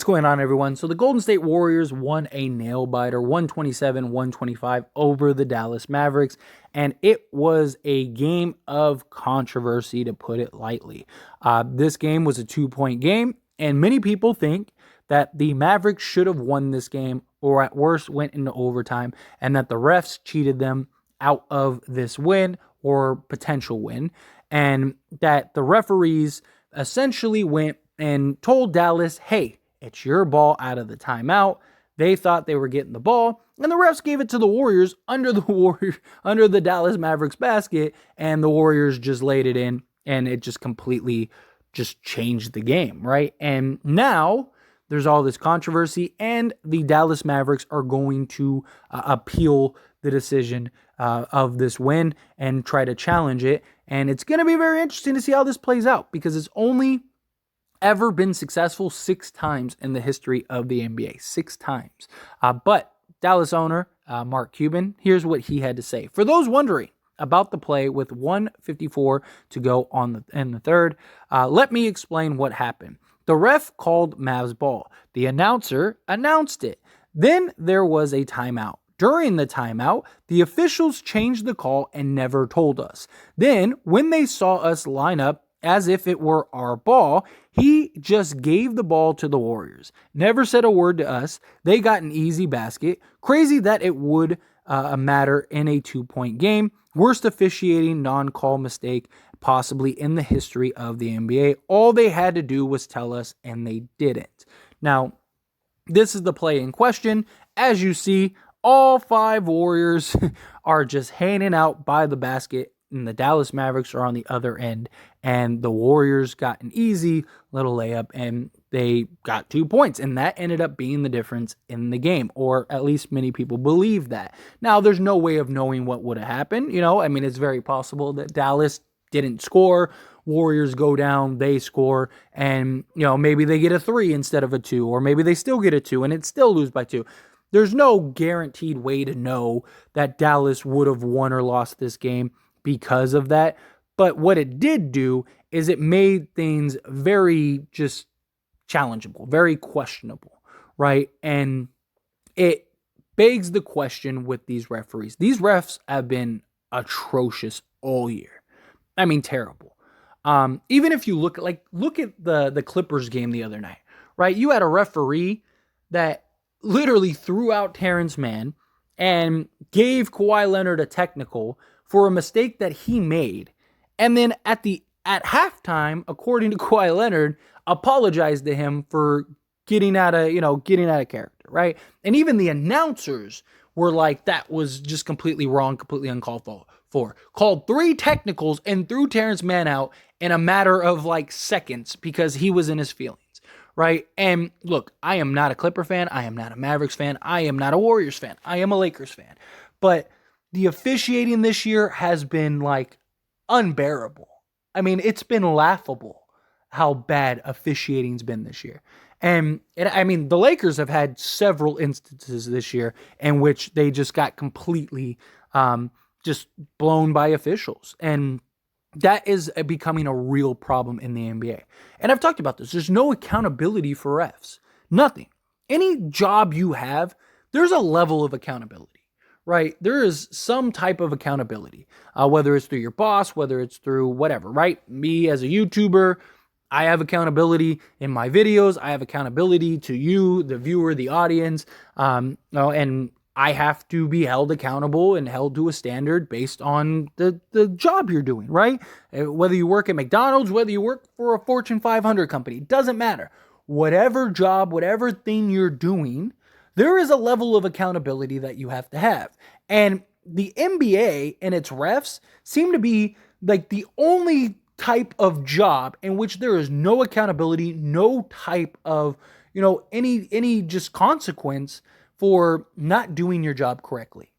going on, everyone? So the Golden State Warriors won a nail-biter, 127-125 over the Dallas Mavericks, and it was a game of controversy, to put it lightly. This game was a 2-point game, and many people think that the Mavericks should have won this game, or at worst went into overtime, and that the refs cheated them out of this win or potential win, and that the referees essentially went and told Dallas, hey, it's your ball out of the timeout. They thought they were getting the ball, and the refs gave it to the Warriors under the Dallas Mavericks basket, and the Warriors just laid it in, and it just completely just changed the game, right? And now there's all this controversy, and the Dallas Mavericks are going to appeal the decision of this win and try to challenge it. And it's going to be very interesting to see how this plays out, because it's only ever been successful 6 times in the history of the NBA. 6 times. But Dallas owner Mark Cuban, here's what he had to say. For those wondering about the play with 1:54 to go in the third, let me explain what happened. The ref called Mavs ball. The announcer announced it. Then there was a timeout. During the timeout, the officials changed the call and never told us. Then, when they saw us line up as if it were our ball, he just gave the ball to the Warriors. Never said a word to us. They got an easy basket. Crazy that it would matter in a 2-point game. Worst officiating non-call mistake possibly in the history of the NBA. All they had to do was tell us, and they didn't. Now, this is the play in question. As you see, all 5 Warriors are just hanging out by the basket, and the Dallas Mavericks are on the other end, and the Warriors got an easy little layup, and they got 2 points, and that ended up being the difference in the game, or at least many people believe that. Now, there's no way of knowing what would have happened. It's very possible that Dallas didn't score, Warriors go down, they score, and, maybe they get a 3 instead of a 2, or maybe they still get a 2, and it still lose by 2. There's no guaranteed way to know that Dallas would have won or lost this game because of that. But what it did do is it made things very just challengeable, very questionable, right? And it begs the question with these referees. These refs have been atrocious all year. Terrible. Even if you look at the Clippers game the other night, right? You had a referee that literally threw out Terrence Mann and gave Kawhi Leonard a technical for a mistake that he made. And then at halftime, according to Kawhi Leonard, apologized to him for getting out of character, right? And even the announcers were like, that was just completely wrong, completely uncalled for. Called 3 technicals and threw Terrence Mann out in a matter of seconds because he was in his feelings. Right? And look, I am not a Clipper fan. I am not a Mavericks fan. I am not a Warriors fan. I am a Lakers fan. But the officiating this year has been unbearable. It's been laughable how bad officiating's been this year. And the Lakers have had several instances this year in which they just got completely just blown by officials. And that is becoming a real problem in the NBA. And I've talked about this. There's no accountability for refs. Nothing. Any job you have, there's a level of accountability, right? There is some type of accountability, whether it's through your boss, whether it's through whatever, right? Me as a YouTuber, I have accountability in my videos. I have accountability to you, the viewer, the audience, and I have to be held accountable and held to a standard based on the job you're doing, right? Whether you work at McDonald's, whether you work for a Fortune 500 company, doesn't matter. Whatever job, whatever thing you're doing, there is a level of accountability that you have to have. And the NBA and its refs seem to be the only type of job in which there is no accountability, no type of, any just consequence for not doing your job correctly,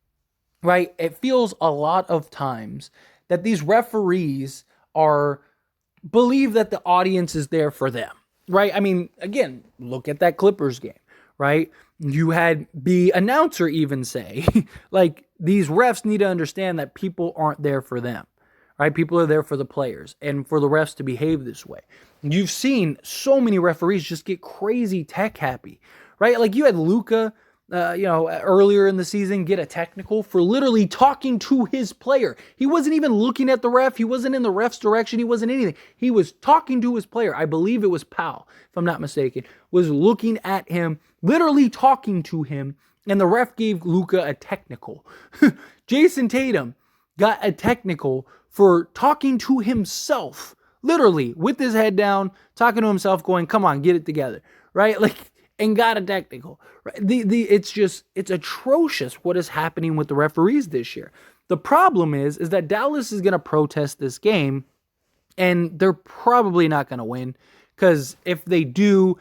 right? It feels a lot of times that these referees believe that the audience is there for them, right? Again, look at that Clippers game, right? You had the announcer even say, these refs need to understand that people aren't there for them, right? People are there for the players and for the refs to behave this way. you've seen so many referees just get crazy tech happy, right? Like you had Luka, earlier in the season get a technical for literally talking to his player. He wasn't even looking at the ref. He wasn't in the ref's direction. He wasn't anything. He was talking to his player. I believe it was Powell, if I'm not mistaken, was looking at him, literally talking to him, and the ref gave Luka a technical. Jason Tatum got a technical for talking to himself, literally with his head down, talking to himself, going, "Come on, get it together," right? Like, and got a technical. Right? It's atrocious what is happening with the referees this year. The problem is that Dallas is going to protest this game, and they're probably not going to win, because if they do,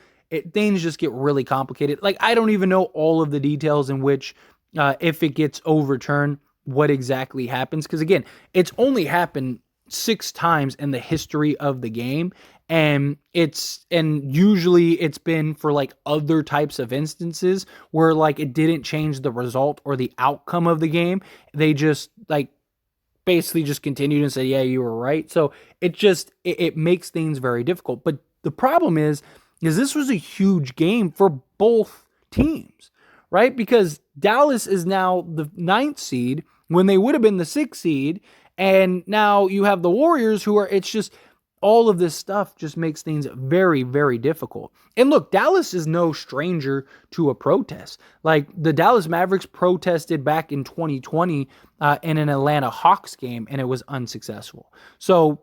things just get really complicated. Like, I don't even know all of the details in which, if it gets overturned, what exactly happens. Because again, it's only happened 6 times in the history of the game. And usually it's been for like other types of instances where like it didn't change the result or the outcome of the game. They just like basically just continued and said, "Yeah, you were right." So it makes things very difficult. But the problem is this was a huge game for both teams, right? Because Dallas is now the 9th seed when they would have been the 6th seed. And now you have the Warriors it's just all of this stuff just makes things very, very difficult. And look, Dallas is no stranger to a protest. Like the Dallas Mavericks protested back in 2020 in an Atlanta Hawks game, and it was unsuccessful. So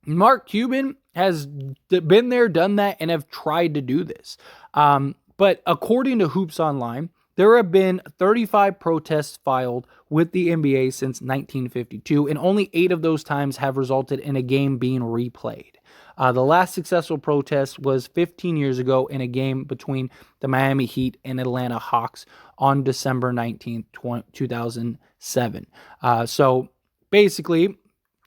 Mark Cuban has been there, done that, and have tried to do this. But according to Hoops Online, there have been 35 protests filed with the NBA since 1952, and only 8 of those times have resulted in a game being replayed. The last successful protest was 15 years ago in a game between the Miami Heat and Atlanta Hawks on December 19th, 2007. So basically,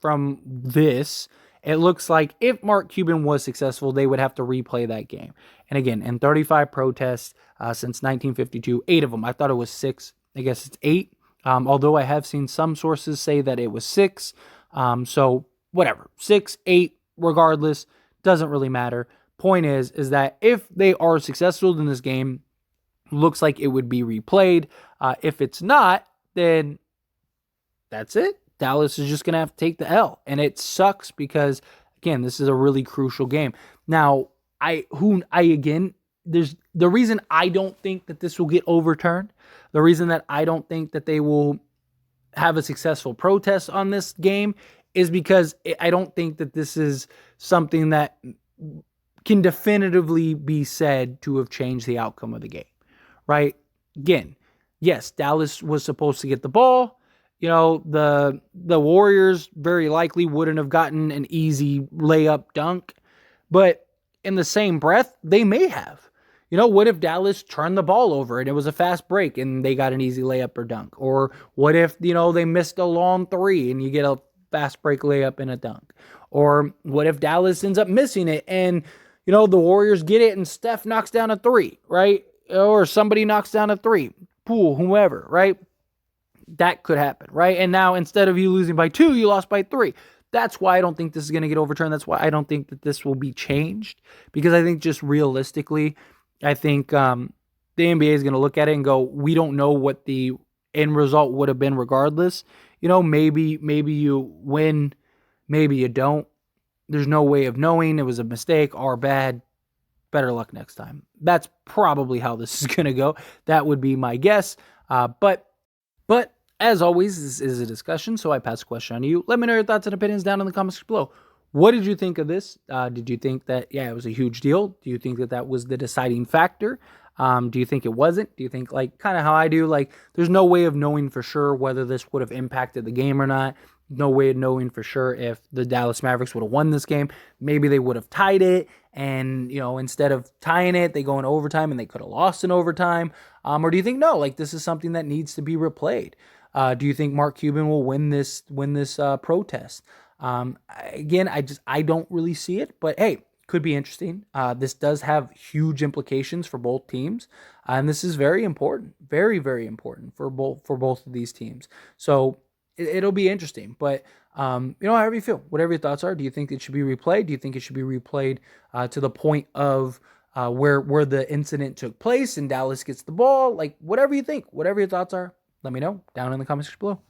from this, it looks like if Mark Cuban was successful, they would have to replay that game. And again, in 35 protests since 1952, 8 of them, I thought it was 6. I guess it's 8. Although I have seen some sources say that it was 6. So whatever, 6, 8, regardless, doesn't really matter. Point is that if they are successful in this game, looks like it would be replayed. If it's not, then that's it. Dallas is just going to have to take the L. And it sucks because, again, this is a really crucial game. Now, there's the reason I don't think that this will get overturned, the reason that I don't think that they will have a successful protest on this game is because I don't think that this is something that can definitively be said to have changed the outcome of the game, right? Again, yes, Dallas was supposed to get the ball. The Warriors very likely wouldn't have gotten an easy layup dunk, but in the same breath, they may have. What if Dallas turned the ball over and it was a fast break and they got an easy layup or dunk? Or what if, they missed a long 3 and you get a fast break layup and a dunk? Or what if Dallas ends up missing it and, the Warriors get it and Steph knocks down a 3, right? Or somebody knocks down a 3, Poole, whoever, right? That could happen, right? And now instead of you losing by 2, you lost by 3. That's why I don't think this is going to get overturned. That's why I don't think that this will be changed, because I think just realistically, I think the NBA is going to look at it and go, we don't know what the end result would have been regardless. Maybe you win, maybe you don't. There's no way of knowing. It was a mistake or bad. Better luck next time. That's probably how this is going to go. That would be my guess. But as always, this is a discussion, so I pass the question on to you. Let me know your thoughts and opinions down in the comments below. What did you think of this? Did you think that, it was a huge deal? Do you think that was the deciding factor? Do you think it wasn't? Do you think, kind of how I do, there's no way of knowing for sure whether this would have impacted the game or not? No way of knowing for sure if the Dallas Mavericks would have won this game. Maybe they would have tied it, and, instead of tying it, they go into overtime and they could have lost in overtime. Or do you think, no, this is something that needs to be replayed? Do you think Mark Cuban will win this protest? Again, I don't really see it, but hey, could be interesting. This does have huge implications for both teams, and this is very important, very, very important for both of these teams. So it'll be interesting. But However you feel, whatever your thoughts are. Do you think it should be replayed? Do you think it should be replayed to the point of where the incident took place and Dallas gets the ball? Like, whatever you think, whatever your thoughts are, let me know down in the comments below.